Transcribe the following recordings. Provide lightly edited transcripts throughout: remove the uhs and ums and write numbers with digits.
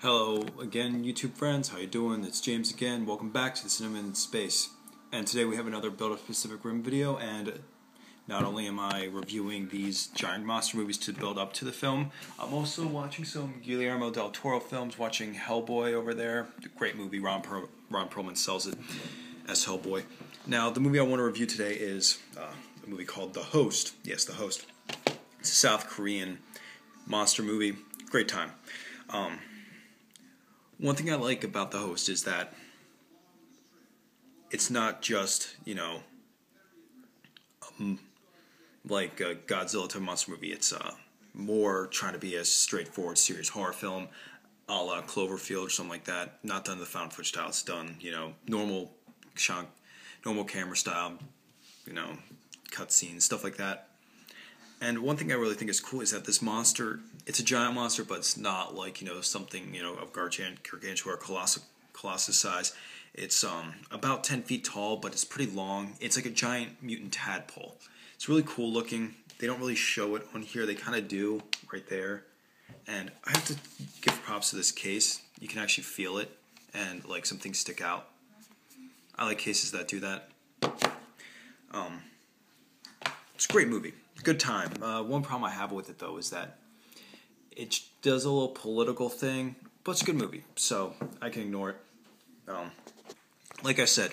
Hello again, YouTube friends. How you doing? It's James again. Welcome back to the Cinema in Space. And today we have another Build-Up Pacific Rim video. And not only am I reviewing these giant monster movies to build up to the film, I'm also watching some Guillermo del Toro films. Watching Hellboy over there. Great movie. Ron Perlman sells it as Hellboy. Now, the movie I want to review today is a movie called The Host. Yes, The Host. It's a South Korean monster movie. Great time. One thing I like about The Host is that it's not just, like a Godzilla type monster movie. It's more trying to be a straightforward, serious horror film, a la Cloverfield or something like that. Not done the found footage style. It's done, normal camera style, cutscenes, stuff like that. And one thing I really think is cool is that this monster, it's a giant monster, but it's not like, something, of gargantuan or colossus size. It's about 10 feet tall, but it's pretty long. It's like a giant mutant tadpole. It's really cool looking. They don't really show it on here. They kind of do right there. And I have to give props to this case. You can actually feel it, and like some things stick out. I like cases that do that. It's a great movie. Good time. One problem I have with it, though, is that it does a little political thing, but it's a good movie, so I can ignore it. Like I said,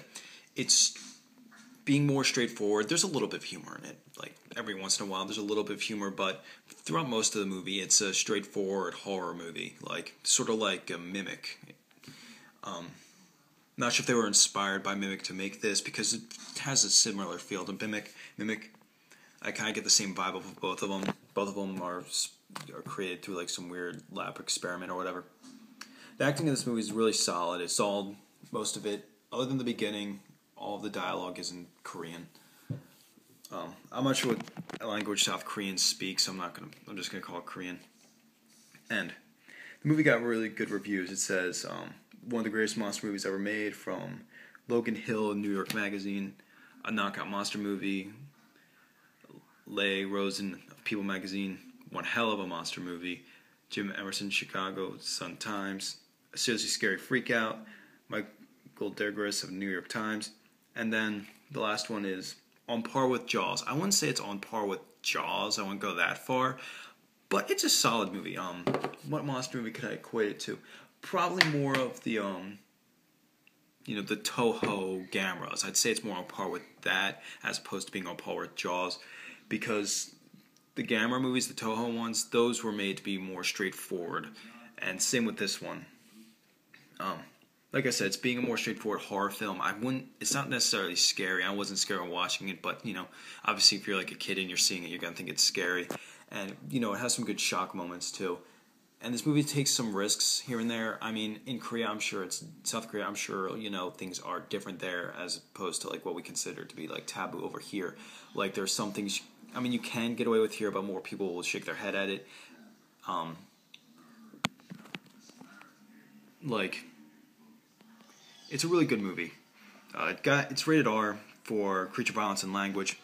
it's being more straightforward. There's a little bit of humor in it. Like, every once in a while, there's a little bit of humor, but throughout most of the movie, it's a straightforward horror movie, like sort of like a Mimic. Not sure if they were inspired by Mimic to make this, because it has a similar feel to Mimic. I kind of get the same vibe of both of them. Both of them are created through like some weird lab experiment or whatever. The acting in this movie is really solid. It's all, most of it, other than the beginning, all of the dialogue is in Korean. I'm not sure what language South Koreans speak, so I'm just gonna call it Korean. And the movie got really good reviews. It says one of the greatest monster movies ever made, from Logan Hill, New York Magazine, a knockout monster movie. Leigh Rosen of People Magazine, one hell of a monster movie. Jim Emerson, Chicago Sun-Times, a seriously scary freakout. Michael Degris of New York Times. And then the last one is on par with Jaws. I wouldn't say it's on par with Jaws. I wouldn't go that far. But it's a solid movie. What monster movie could I equate it to? Probably more of the, the Toho Gamras. I'd say it's more on par with that as opposed to being on par with Jaws. Because the Gamera movies, the Toho ones, those were made to be more straightforward. And same with this one. Like I said, it's being a more straightforward horror film. It's not necessarily scary. I wasn't scared when watching it, but, obviously if you're like a kid and you're seeing it, you're going to think it's scary. And, it has some good shock moments, too. And this movie takes some risks here and there. I mean, in Korea, South Korea, I'm sure, things are different there as opposed to, like, what we consider to be, like, taboo over here. Like, there's some things, you can get away with here, but more people will shake their head at it. It's a really good movie. It's rated R for creature violence and language.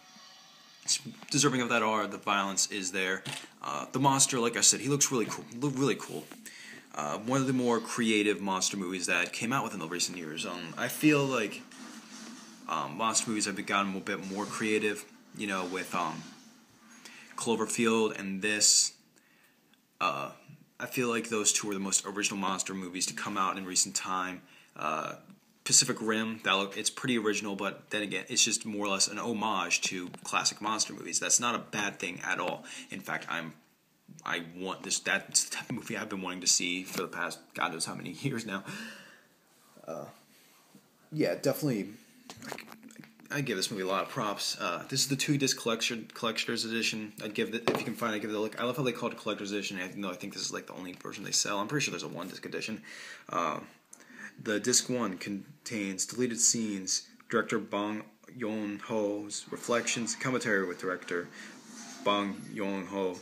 It's deserving of that R. The violence is there. The monster, like I said, he looks really cool. One of the more creative monster movies that came out within the recent years. I feel like monster movies have gotten a bit more creative, with Cloverfield and this. I feel like those two are the most original monster movies to come out in recent time. Pacific Rim, it's pretty original, but then again, it's just more or less an homage to classic monster movies. That's not a bad thing at all. In fact, that's the type of movie I've been wanting to see for the past God knows how many years now. Yeah, definitely. I give this movie a lot of props. This is the 2-disc collector's edition. If you can find it, give it a look. I love how they call it a collector's edition. I think this is like the only version they sell. I'm pretty sure there's a 1-disc edition. The disc 1 contains deleted scenes, director Bong Joon-ho's reflections, commentary with director Bong Joon-ho,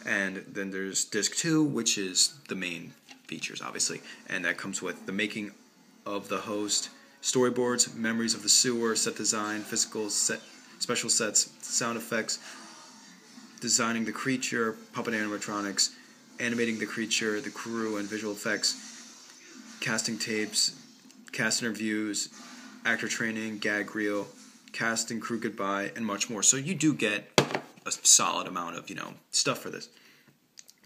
and then there's disc 2, which is the main features, obviously, and that comes with the making of The Host, storyboards, memories of the sewer, set design, special sets, sound effects, designing the creature, puppet animatronics, animating the creature, the crew, and visual effects, casting tapes, cast interviews, actor training, gag reel, cast and crew goodbye, and much more. So you do get a solid amount of, stuff for this.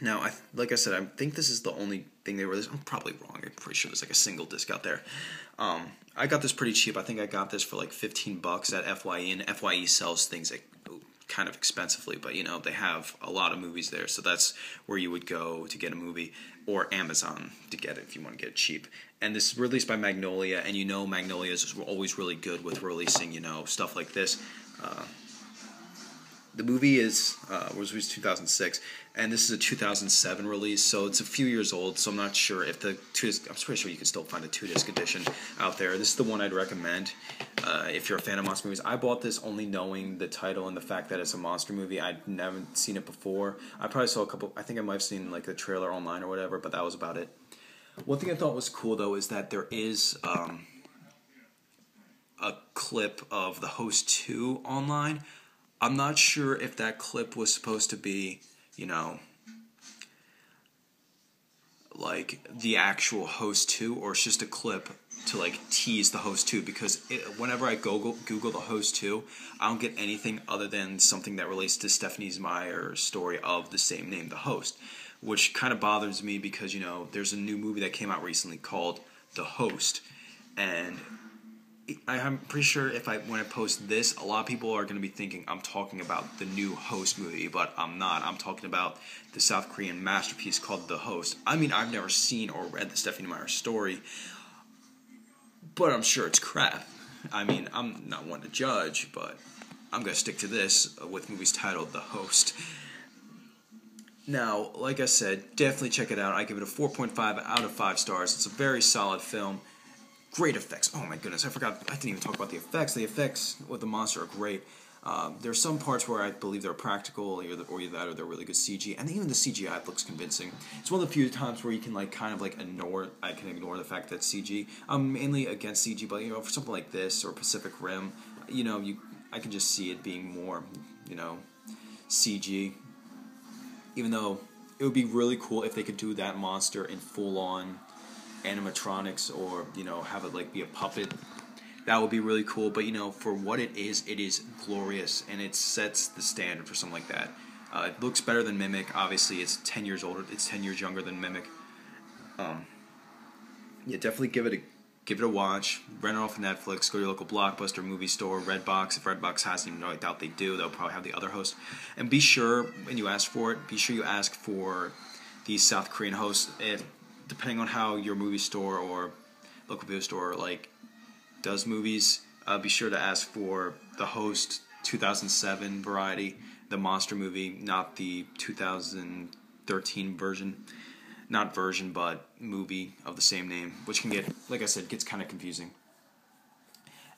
Now, like I said, I think this is the only thing they released. I'm probably wrong. I'm pretty sure there's like a single disc out there. I got this pretty cheap. I think I got this for like $15 at FYE, and FYE sells things like kind of expensively, but they have a lot of movies there, so that's where you would go to get a movie, or Amazon to get it if you want to get it cheap. And this is released by Magnolia, and Magnolia is always really good with releasing stuff like this. The movie was released 2006, and this is a 2007 release, so it's a few years old. So I'm not sure if the I'm pretty sure you can still find a 2-disc edition out there. This is the one I'd recommend if you're a fan of monster movies. I bought this only knowing the title and the fact that it's a monster movie. I'd never seen it before. I probably saw a couple. I think I might have seen like the trailer online or whatever, but that was about it. One thing I thought was cool though is that there is a clip of The Host 2 online. I'm not sure if that clip was supposed to be, like the actual Host 2, or it's just a clip to like tease The Host 2, because whenever I Google The Host 2, I don't get anything other than something that relates to Stephenie Meyer's story of the same name, The Host, which kind of bothers me because, there's a new movie that came out recently called The Host, and I'm pretty sure when I post this, a lot of people are going to be thinking I'm talking about the new Host movie, but I'm not. I'm talking about the South Korean masterpiece called The Host. I mean, I've never seen or read the Stephenie Meyer story, but I'm sure it's crap. I mean, I'm not one to judge, but I'm going to stick to this with movies titled The Host. Now, like I said, definitely check it out. I give it a 4.5 out of 5 stars. It's a very solid film. Great effects. Oh my goodness, I forgot. I didn't even talk about the effects. The effects with the monster are great. There's some parts where I believe they're practical, or they're really good CG, and even the CGI looks convincing. It's one of the few times where you can ignore the fact that it's CG. I'm mainly against CG, but for something like this or Pacific Rim, I can just see it being more, CG. Even though it would be really cool if they could do that monster in full-on animatronics, or have it be a puppet. That would be really cool, but for what it is glorious, and it sets the standard for something like that. It looks better than Mimic. Obviously it's 10 years older, it's 10 years younger than Mimic. Definitely give it a watch. Rent it off of Netflix, go to your local Blockbuster, movie store, Redbox. If Redbox has it, I doubt they do, they'll probably have the other host. And be sure, when you ask for it, be sure you ask for the South Korean host. Depending on how your movie store or local video store does movies, be sure to ask for the Host 2007 variety, the monster movie, not the 2013 version. Not version, but movie of the same name, which can get, like I said, gets kind of confusing.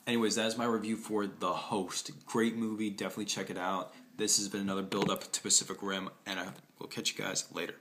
Anyways, that is my review for The Host. Great movie, definitely check it out. This has been another build-up to Pacific Rim, and I will catch you guys later.